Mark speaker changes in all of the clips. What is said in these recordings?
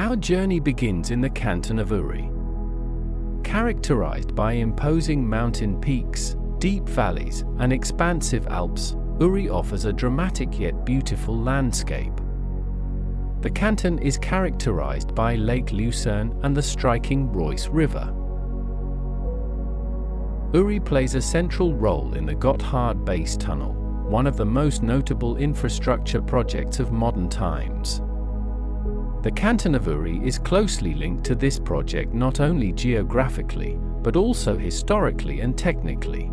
Speaker 1: Our journey begins in the canton of Uri. Characterized by imposing mountain peaks, deep valleys, and expansive Alps, Uri offers a dramatic yet beautiful landscape. The canton is characterized by Lake Lucerne and the striking Reuss River. Uri plays a central role in the Gotthard Base Tunnel, one of the most notable infrastructure projects of modern times. The canton of Uri is closely linked to this project not only geographically, but also historically and technically.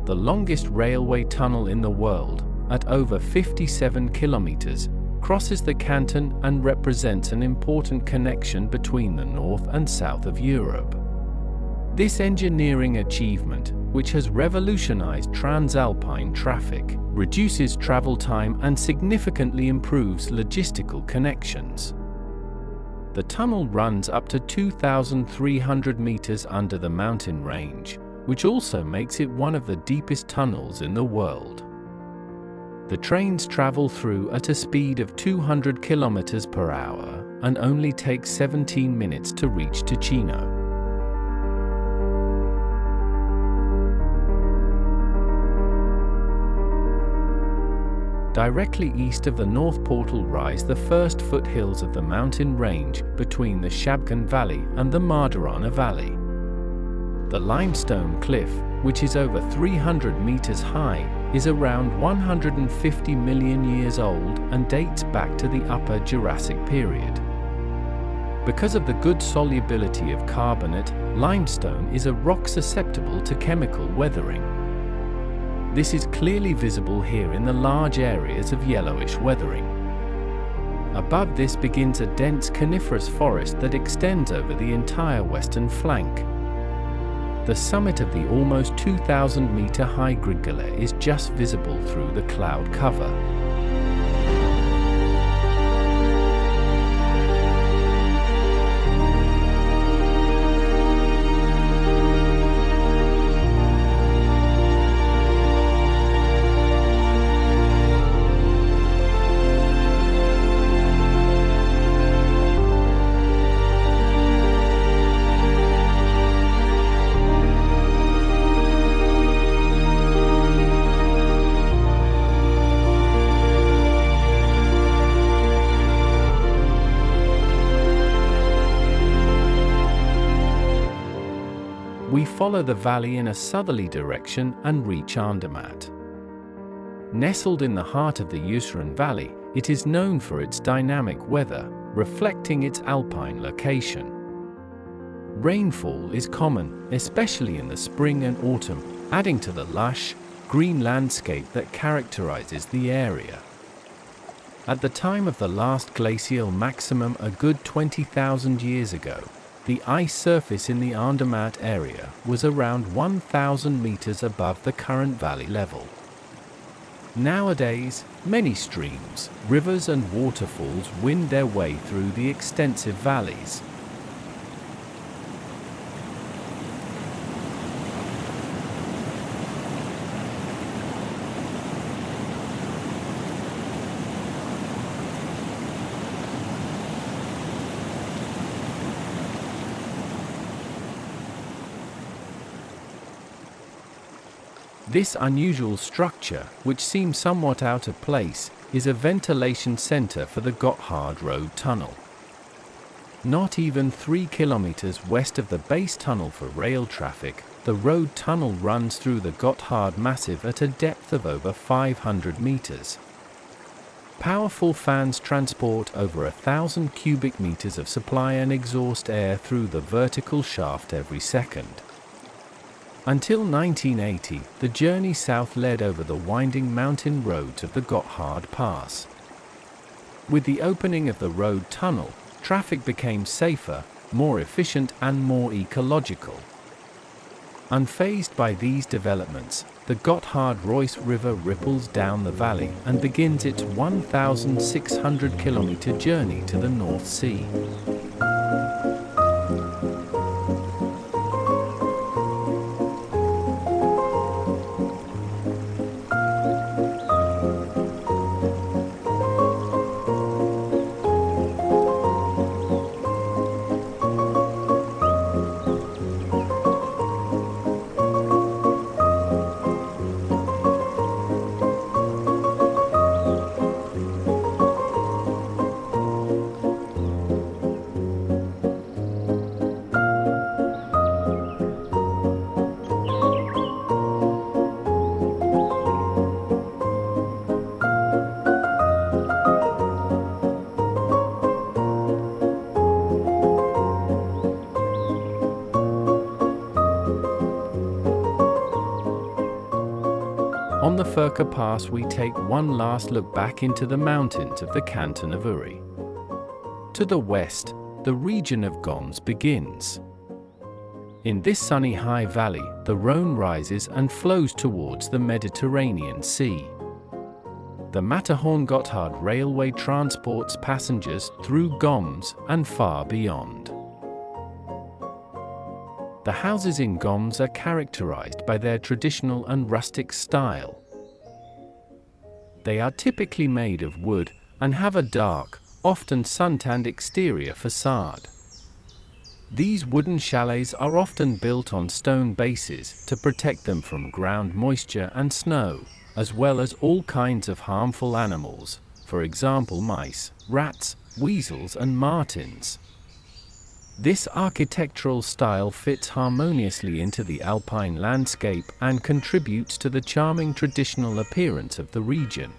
Speaker 1: The longest railway tunnel in the world, at over 57 kilometers, crosses the canton and represents an important connection between the north and south of Europe. This engineering achievement, which has revolutionized transalpine traffic, reduces travel time and significantly improves logistical connections. The tunnel runs up to 2,300 meters under the mountain range, which also makes it one of the deepest tunnels in the world. The trains travel through at a speed of 200 kilometers per hour and only take 17 minutes to reach Ticino. Directly east of the North Portal rise the first foothills of the mountain range between the Schabken Valley and the Marderana Valley. The limestone cliff, which is over 300 meters high, is around 150 million years old and dates back to the Upper Jurassic period. Because of the good solubility of carbonate, limestone is a rock susceptible to chemical weathering. This is clearly visible here in the large areas of yellowish weathering. Above this begins a dense coniferous forest that extends over the entire western flank. The summit of the almost 2,000-meter high Gridgale is just visible through the cloud cover. We follow the valley in a southerly direction and reach Andermatt. Nestled in the heart of the Lucerne Valley, it is known for its dynamic weather, reflecting its alpine location. Rainfall is common, especially in the spring and autumn, adding to the lush, green landscape that characterizes the area. At the time of the last glacial maximum a good 20,000 years ago, the ice surface in the Andermatt area was around 1,000 meters above the current valley level. Nowadays, many streams, rivers and waterfalls wind their way through the extensive valleys. This unusual structure, which seems somewhat out of place, is a ventilation center for the Gotthard Road Tunnel. Not even 3 kilometers west of the base tunnel for rail traffic, the road tunnel runs through the Gotthard Massif at a depth of over 500 meters. Powerful fans transport over 1,000 cubic meters of supply and exhaust air through the vertical shaft every second. Until 1980, the journey south led over the winding mountain roads of the Gotthard Pass. With the opening of the road tunnel, traffic became safer, more efficient and more ecological. Unfazed by these developments, the Gotthard-Reuss River ripples down the valley and begins its 1,600-kilometer journey to the North Sea. the Furka Pass, we take one last look back into the mountains of the canton of Uri. To the west, the region of Goms begins. In this sunny high valley, the Rhône rises and flows towards the Mediterranean Sea. The Matterhorn-Gotthard Railway transports passengers through Goms and far beyond. The houses in Goms are characterized by their traditional and rustic style. They are typically made of wood and have a dark, often suntanned exterior facade. These wooden chalets are often built on stone bases to protect them from ground moisture and snow, as well as all kinds of harmful animals, for example mice, rats, weasels and martins. This architectural style fits harmoniously into the Alpine landscape and contributes to the charming traditional appearance of the region.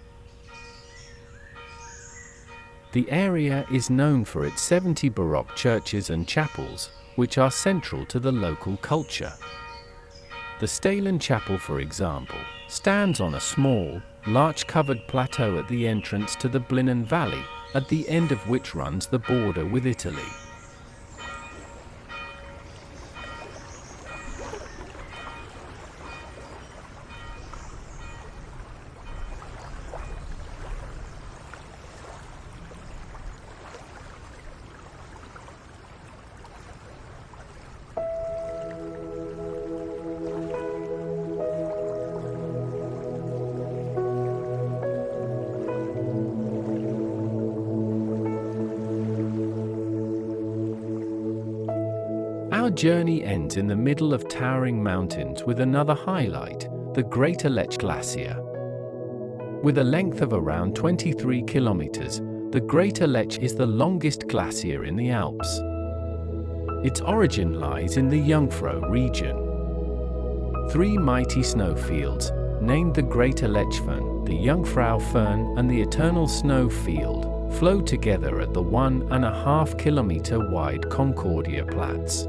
Speaker 1: The area is known for its 70 Baroque churches and chapels, which are central to the local culture. The Stalen Chapel, for example, stands on a small, larch-covered plateau at the entrance to the Blinnen Valley, at the end of which runs the border with Italy. Our journey ends in the middle of towering mountains with another highlight, the Great Aletsch Glacier. With a length of around 23 kilometers, the Great Aletsch is the longest glacier in the Alps. Its origin lies in the Jungfrau region. Three mighty snowfields, named the Great Aletschfern, the Jungfrau Fern and the Eternal Snow Field, flow together at the 1.5 kilometer wide Concordia Platz.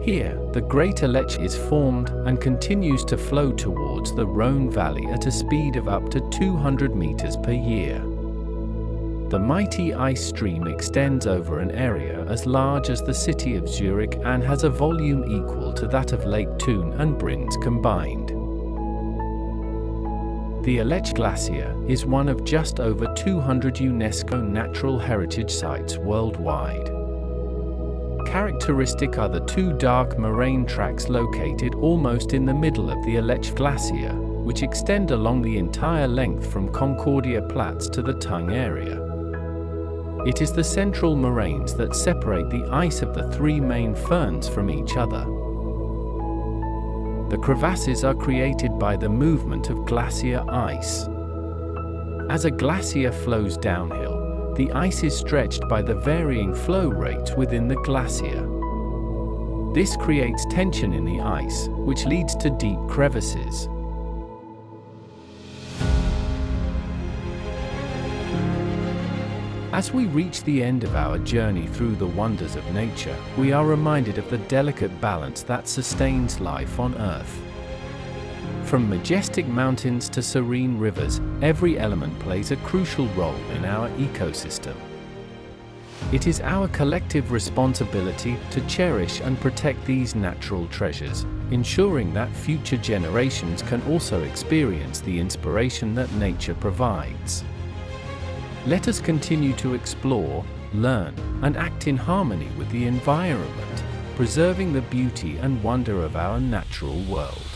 Speaker 1: Here, the Great Aletsch is formed and continues to flow towards the Rhône Valley at a speed of up to 200 meters per year. The mighty ice stream extends over an area as large as the city of Zurich and has a volume equal to that of Lake Thun and Brinz combined. The Aletsch Glacier is one of just over 200 UNESCO natural heritage sites worldwide. Characteristic are the two dark moraine tracks located almost in the middle of the Aletsch Glacier, which extend along the entire length from Concordia Platz to the Tongue area. It is the central moraines that separate the ice of the three main ferns from each other. The crevasses are created by the movement of glacier ice. As a glacier flows downhill, the ice is stretched by the varying flow rates within the glacier. This creates tension in the ice, which leads to deep crevices. As we reach the end of our journey through the wonders of nature, we are reminded of the delicate balance that sustains life on Earth. From majestic mountains to serene rivers, every element plays a crucial role in our ecosystem. It is our collective responsibility to cherish and protect these natural treasures, ensuring that future generations can also experience the inspiration that nature provides. Let us continue to explore, learn, and act in harmony with the environment, preserving the beauty and wonder of our natural world.